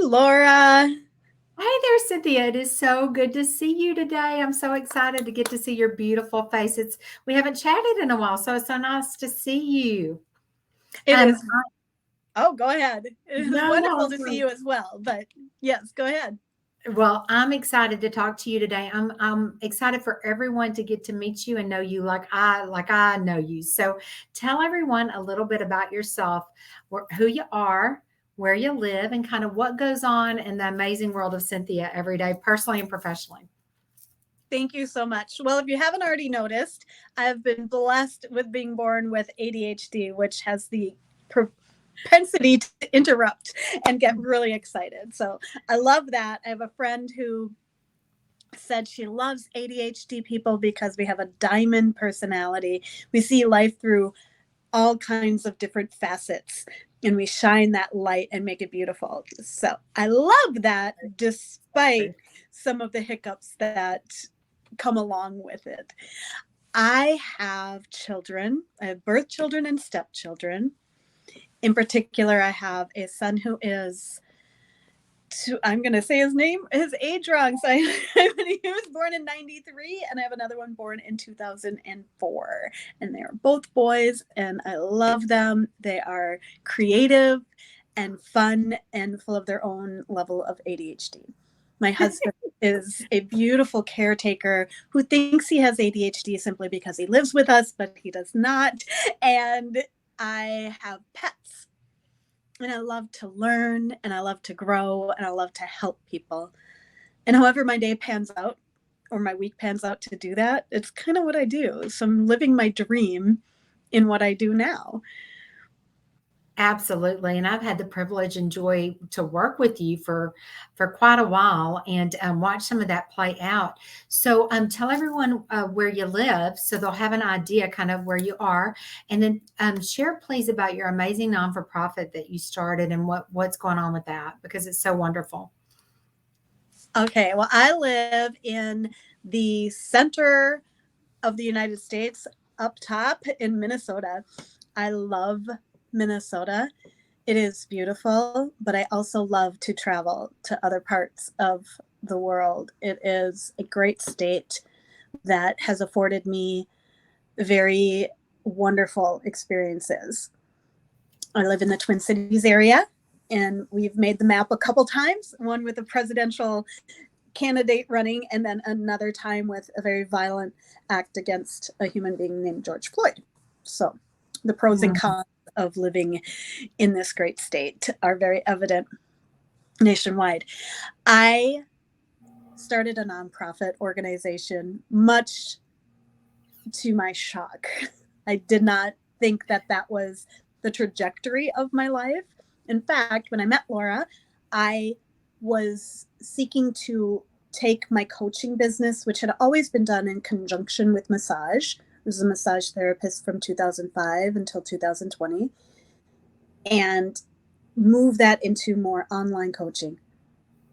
Laura. Hey there, Cynthia. It is so good to see you today. I'm so excited to get to see your beautiful face. We haven't chatted in a while, so it's so nice to see you. It Um, is. Oh, go ahead. It is no, no, wonderful I'm to see fine. you as well. But yes, go ahead. Well, I'm excited to talk to you today. I'm excited for everyone to get to meet you and know you like I know you. So tell everyone a little bit about yourself, who you are, where you live, and kind of what goes on in the amazing world of Cynthia every day, personally and professionally. Thank you so much. Well, if you haven't already noticed, I've been blessed with being born with ADHD, which has the propensity to interrupt and get really excited. So I love that. I have a friend who said she loves ADHD people because we have a diamond personality. We see life through all kinds of different facets and we shine that light and make it beautiful. So I love that despite some of the hiccups that come along with it. I have children. I have birth children and stepchildren. In particular, I have a son who is I'm going to say his age wrong. So he was born in 93 and I have another one born in 2004. And they are both boys and I love them. They are creative and fun and full of their own level of ADHD. My husband is a beautiful caretaker who thinks he has ADHD simply because he lives with us, but he does not. And I have pets and I love to learn and I love to grow and I love to help people. And however my day pans out or my week pans out to do that, it's kind of what I do. So I'm living my dream in what I do now. Absolutely, and I've had the privilege and joy to work with you for quite a while and watch some of that play out. So, tell everyone where you live, so they'll have an idea kind of where you are, and then share, please, about your amazing non for profit that you started and what's going on with that because it's so wonderful. Okay, well, I live in the center of the United States, up top in Minnesota. I love Minnesota. It is beautiful, but I also love to travel to other parts of the world. It is a great state that has afforded me very wonderful experiences. I live in the Twin Cities area, and we've made the map a couple times, one with a presidential candidate running, and then another time with a very violent act against a human being named George Floyd. So the pros and cons of living in this great state are very evident nationwide. I started a nonprofit organization much to my shock. I did not think that that was the trajectory of my life. In fact, when I met Laura, I was seeking to take my coaching business, which had always been done in conjunction with massage. I was a massage therapist from 2005 until 2020, and move that into more online coaching.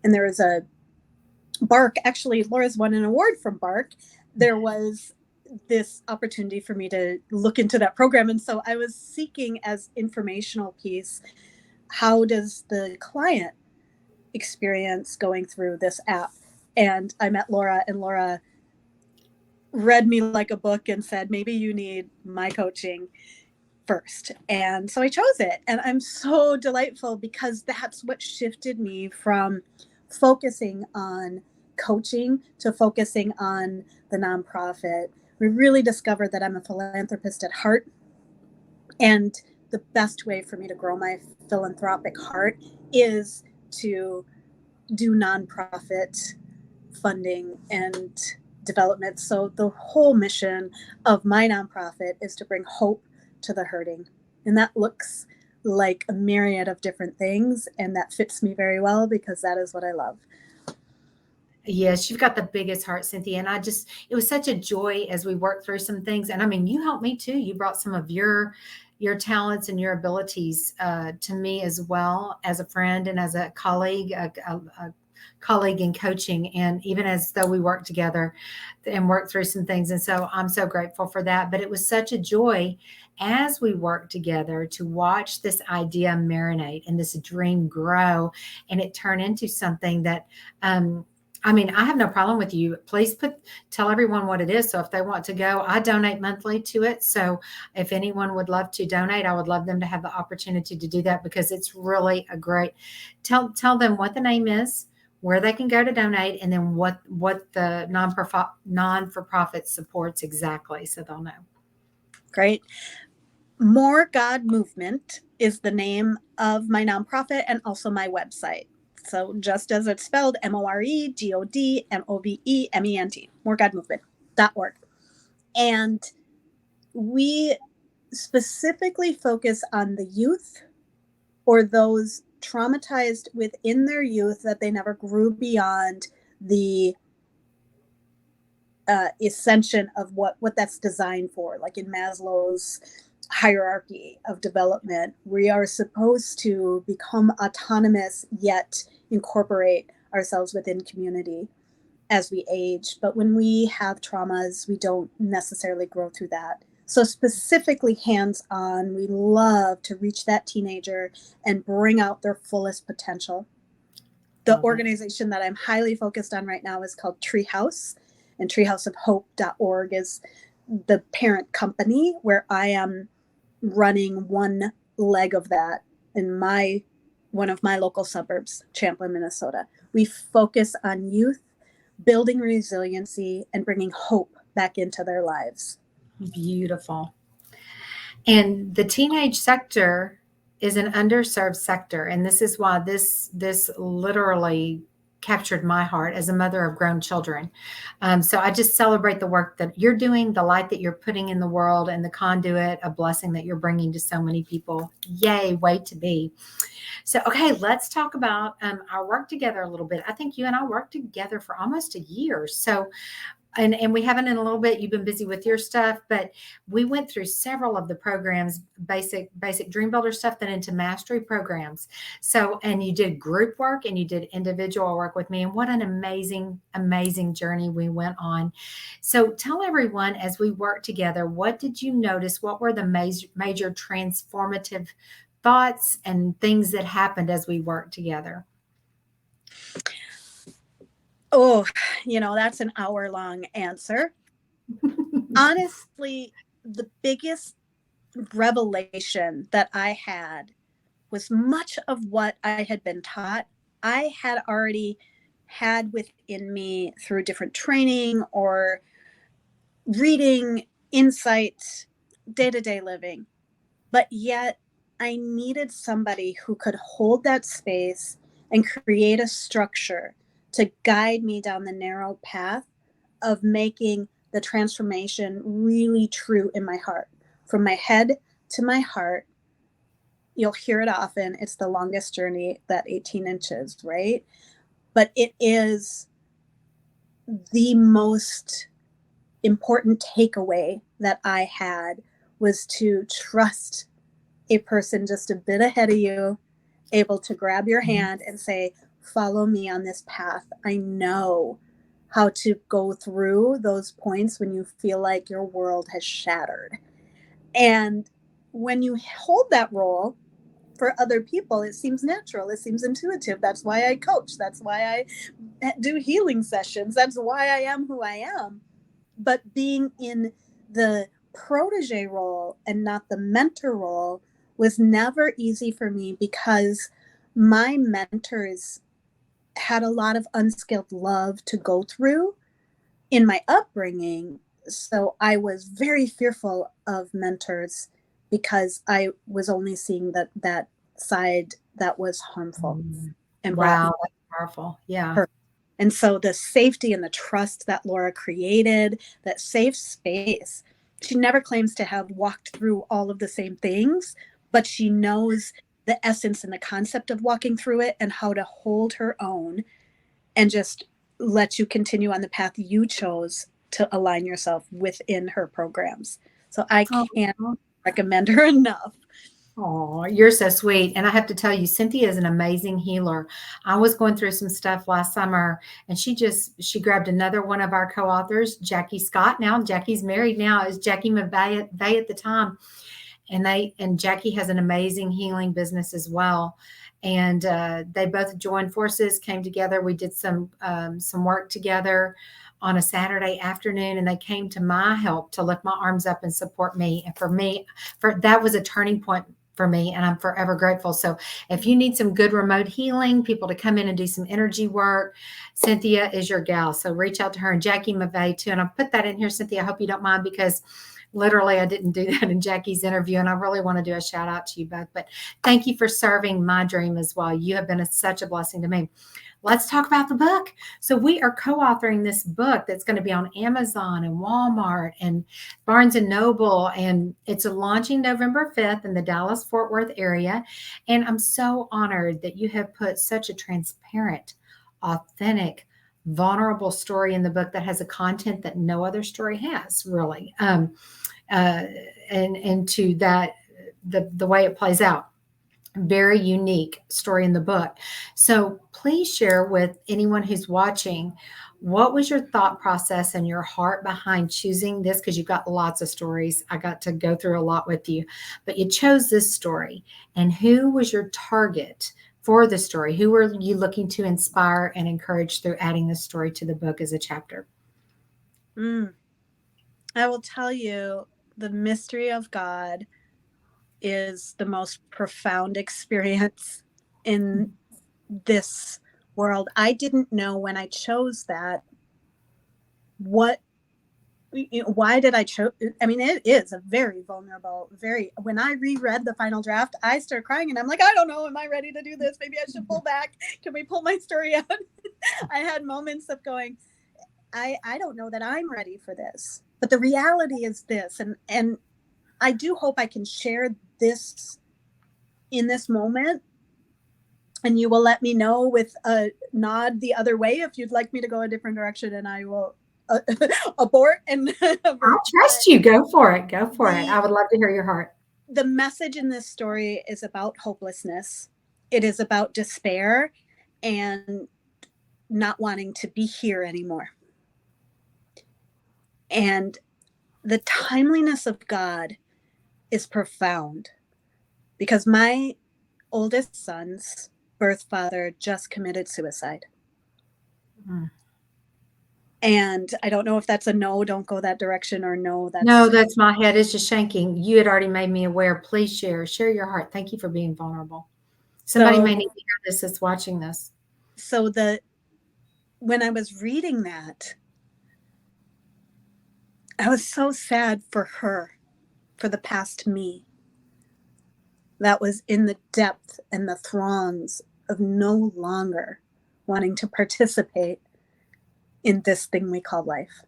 And there was a Bark, actually, Laura's won an award from Bark. There was this opportunity for me to look into that program. And so I was seeking as informational piece, how does the client experience going through this app? And I met Laura, and Laura read me like a book and said, maybe you need my coaching first. And so I chose it. And I'm so delightful because that's what shifted me from focusing on coaching to focusing on the nonprofit. We really discovered that I'm a philanthropist at heart. And the best way for me to grow my philanthropic heart is to do nonprofit funding and development. So the whole mission of my nonprofit is to bring hope to the hurting. And that looks like a myriad of different things. And that fits me very well because that is what I love. Yes, you've got the biggest heart, Cynthia. And it was such a joy as we worked through some things. And I mean, you helped me too. You brought some of your talents and your abilities to me as well as a friend and as a colleague, colleague in coaching, and even as though we work together and work through some things. And so I'm so grateful for that. But it was such a joy as we worked together to watch this idea marinate and this dream grow and it turn into something that, I mean, I have no problem with you. Please tell everyone what it is. So if they want to go, I donate monthly to it. So if anyone would love to donate, I would love them to have the opportunity to do that because it's really a great, tell them what the name is, where they can go to donate, and then what the non-for-profit supports exactly. So they'll know. Great. More God Movement is the name of my nonprofit and also my website. So just as it's spelled, MoreGodMovement, moregodmovement.org. And we specifically focus on the youth or those traumatized within their youth that they never grew beyond the ascension of what that's designed for. Like in Maslow's hierarchy of development, we are supposed to become autonomous yet incorporate ourselves within community as we age. But when we have traumas, we don't necessarily grow through that. So specifically hands-on, we love to reach that teenager and bring out their fullest potential. The organization that I'm highly focused on right now is called Treehouse, and treehouseofhope.org is the parent company where I am running one leg of that in one of my local suburbs, Champlin, Minnesota. We focus on youth, building resiliency, and bringing hope back into their lives. Beautiful. And the teenage sector is an underserved sector. And this is why this literally captured my heart as a mother of grown children. So I just celebrate the work that you're doing, the light that you're putting in the world, and the conduit of blessing that you're bringing to so many people. Yay, way to be. So, okay, let's talk about our work together a little bit. I think you and I worked together for almost a year. So, and we haven't in a little bit. You've been busy with your stuff, but we went through several of the programs, basic dream builder stuff, then into mastery programs. So, and you did group work and you did individual work with me, and what an amazing journey we went on. So tell everyone, as we worked together, what did you notice? What were the major transformative thoughts and things that happened as we worked together? Oh, that's an hour-long answer. Honestly, the biggest revelation that I had was much of what I had been taught. I had already had within me through different training or reading, insights, day-to-day living. But yet I needed somebody who could hold that space and create a structure to guide me down the narrow path of making the transformation really true in my heart. From my head to my heart, you'll hear it often. It's the longest journey, that 18 inches, right? But it is the most important takeaway that I had was to trust a person just a bit ahead of you, able to grab your hand and say, follow me on this path. I know how to go through those points when you feel like your world has shattered. And when you hold that role for other people, it seems natural. It seems intuitive. That's why I coach. That's why I do healing sessions. That's why I am who I am. But being in the protege role and not the mentor role was never easy for me because my mentors had a lot of unskilled love to go through in my upbringing. So I was very fearful of mentors because I was only seeing that side that was harmful and wow, that's powerful. Yeah. hurt. And so the safety and the trust that Laura created, that safe space, she never claims to have walked through all of the same things, but she knows the essence and the concept of walking through it and how to hold her own and just let you continue on the path you chose to align yourself within her programs. So I can't recommend her enough. Oh, you're so sweet. And I have to tell you, Cynthia is an amazing healer. I was going through some stuff last summer and she grabbed another one of our co-authors, Jackie Scott. Now Jackie's married now, is Jackie McVay at the time. And Jackie has an amazing healing business as well. And they both joined forces, came together. We did some work together on a Saturday afternoon, and they came to my help to lift my arms up and support me. And for me, for that was a turning point for me, and I'm forever grateful. So if you need some good remote healing, people to come in and do some energy work, Cynthia is your gal. So reach out to her, and Jackie McVay too. And I'll put that in here, Cynthia. I hope you don't mind, because literally I didn't do that in Jackie's interview, and I really want to do a shout out to you both. But thank you for serving my dream as well. You have been such a blessing to me. Let's talk about the book. So we are co-authoring this book that's going to be on Amazon and Walmart and Barnes and Noble, and it's launching November 5th in the Dallas-Fort Worth area. And I'm so honored that you have put such a transparent, authentic, vulnerable story in the book that has a content that no other story has, really. And to that, the way it plays out. Very unique story in the book. So please share with anyone who's watching, what was your thought process and your heart behind choosing this? Because you've got lots of stories. I got to go through a lot with you, but you chose this story. And who was your target for the story? Who were you looking to inspire and encourage through adding this story to the book as a chapter? I will tell you, the mystery of God is the most profound experience in this world. I didn't know when I chose that what, why did I chose. I mean, it is a very vulnerable, when I reread the final draft, I started crying, and I'm like, I don't know, am I ready to do this? Maybe I should pull back. Can we pull my story out? I had moments of going, I don't know that I'm ready for this. But the reality is this, and I do hope I can share this in this moment, and you will let me know with a nod the other way if you'd like me to go a different direction, and I will abort and I'll trust you. Go for it. Go for it. I would love to hear your heart. The message in this story is about hopelessness. It is about despair and not wanting to be here anymore. And the timeliness of God is profound, because my oldest son's birth father just committed suicide. And I don't know if that's a no, don't go that direction, or no, that's my head is just shaking. You had already made me aware. Please share your heart. Thank you for being vulnerable. Somebody may need to hear this that's watching this. So when I was reading that, I was so sad for her, for the past me that was in the depth and the throngs of no longer wanting to participate in this thing we call life.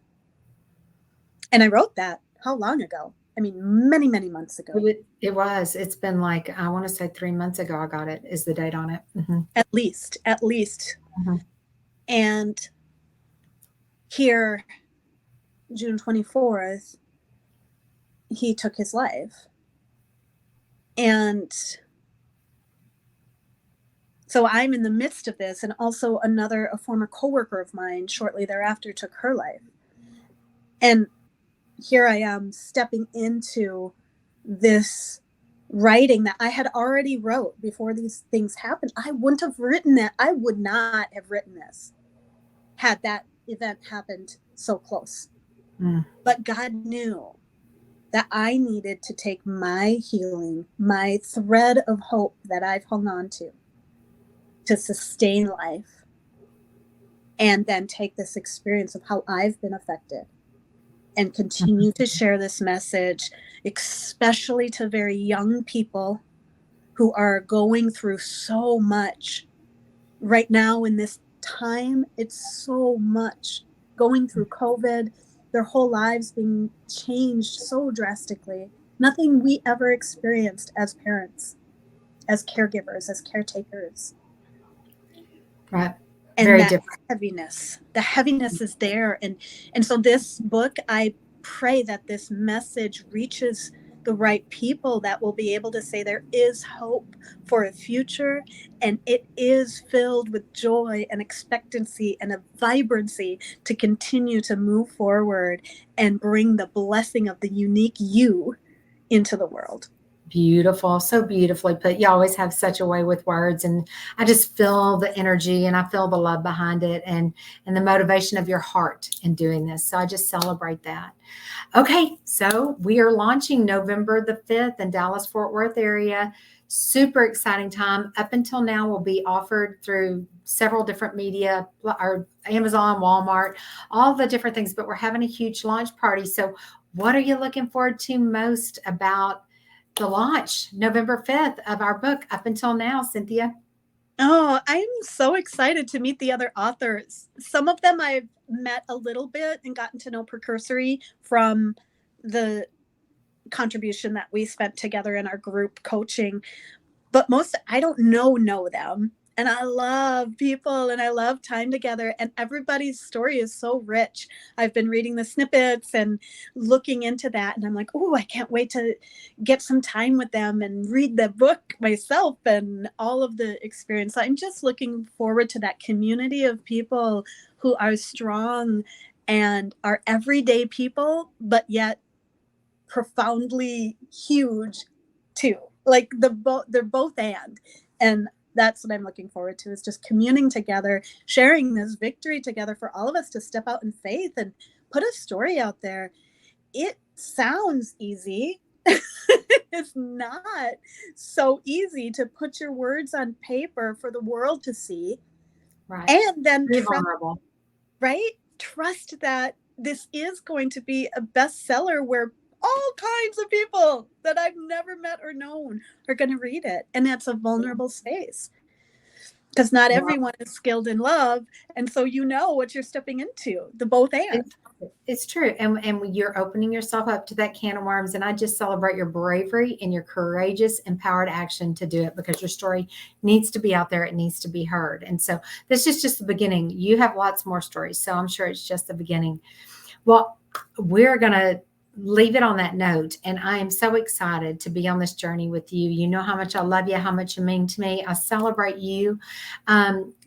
And I wrote that how long ago? I mean, many, many months ago. It's been like, I want to say 3 months ago, I got it, is the date on it. Mm-hmm. At least. Mm-hmm. And here, June 24th, he took his life. And so I'm in the midst of this, and also a former coworker of mine shortly thereafter took her life. And here I am stepping into this writing that I had already wrote before these things happened. I wouldn't have written that. I would not have written this had that event happened so close. But God knew that I needed to take my healing, my thread of hope that I've hung on to sustain life, and then take this experience of how I've been affected and continue to share this message, especially to very young people who are going through so much right now in this time. It's so much, going through COVID, their whole lives being changed so drastically. Nothing we ever experienced as parents, as caregivers, as caretakers. Right. And very that different. the heaviness is there. And so this book, I pray that this message reaches the right people that will be able to say there is hope for a future, and it is filled with joy and expectancy and a vibrancy to continue to move forward and bring the blessing of the unique you into the world. Beautiful, so beautifully put. You always have such a way with words, and I just feel the energy and I feel the love behind it, and the motivation of your heart in doing this. So I just celebrate that. Okay, so we are launching November the 5th in Dallas Fort Worth area. Super exciting time. Up until now will be offered through several different media, or Amazon, Walmart, all the different things, but we're having a huge launch party. So what are you looking forward to most about the launch November 5th of our book up until now, Cynthia? Oh, I'm so excited to meet the other authors. Some of them I've met a little bit and gotten to know precursory from the contribution that we spent together in our group coaching, but most I don't know them. And I love people and I love time together, and everybody's story is so rich. I've been reading the snippets and looking into that, and I'm like, oh, I can't wait to get some time with them and read the book myself and all of the experience. I'm just looking forward to that community of people who are strong and are everyday people, but yet profoundly huge too. Like they're both and that's what I'm looking forward to, is just communing together, sharing this victory together for all of us to step out in faith and put a story out there. It sounds easy. It's not so easy to put your words on paper for the world to see, Right. and then Be vulnerable. right? Trust that this is going to be a bestseller where all kinds of people that I've never met or known are going to read it. And that's a vulnerable space because not Well, everyone is skilled in love. And so you know what you're stepping into, the both and. it's true. And you're opening yourself up to that can of worms. And I just celebrate your bravery and your courageous, empowered action to do it, because your story needs to be out there. It needs to be heard. And so this is just the beginning. You have lots more stories. So I'm sure it's just the beginning. Well, we're going to leave it on that note. And I am so excited to be on this journey with you. You know how much I love you, how much you mean to me. I celebrate you.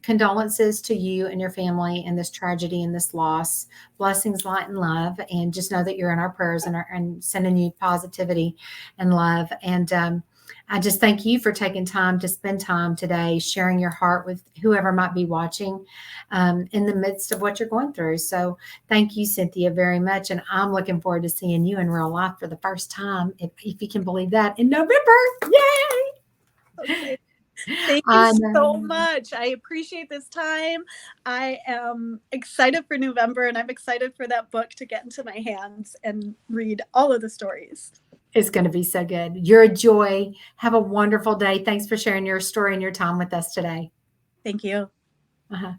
Condolences to you and your family in this tragedy and this loss. Blessings, light, and love. And just know that you're in our prayers and sending you positivity and love. And I just thank you for taking time to spend time today sharing your heart with whoever might be watching in the midst of what you're going through. So thank you, Cynthia, very much. And I'm looking forward to seeing you in real life for the first time, if you can believe that, in November. Yay! Okay. Thank you I so know. much. I appreciate this time. I am excited for November, and I'm excited for that book to get into my hands and read all of the stories. It's going to be so good. You're a joy. Have a wonderful day. Thanks for sharing your story and your time with us today. Thank you. Uh-huh.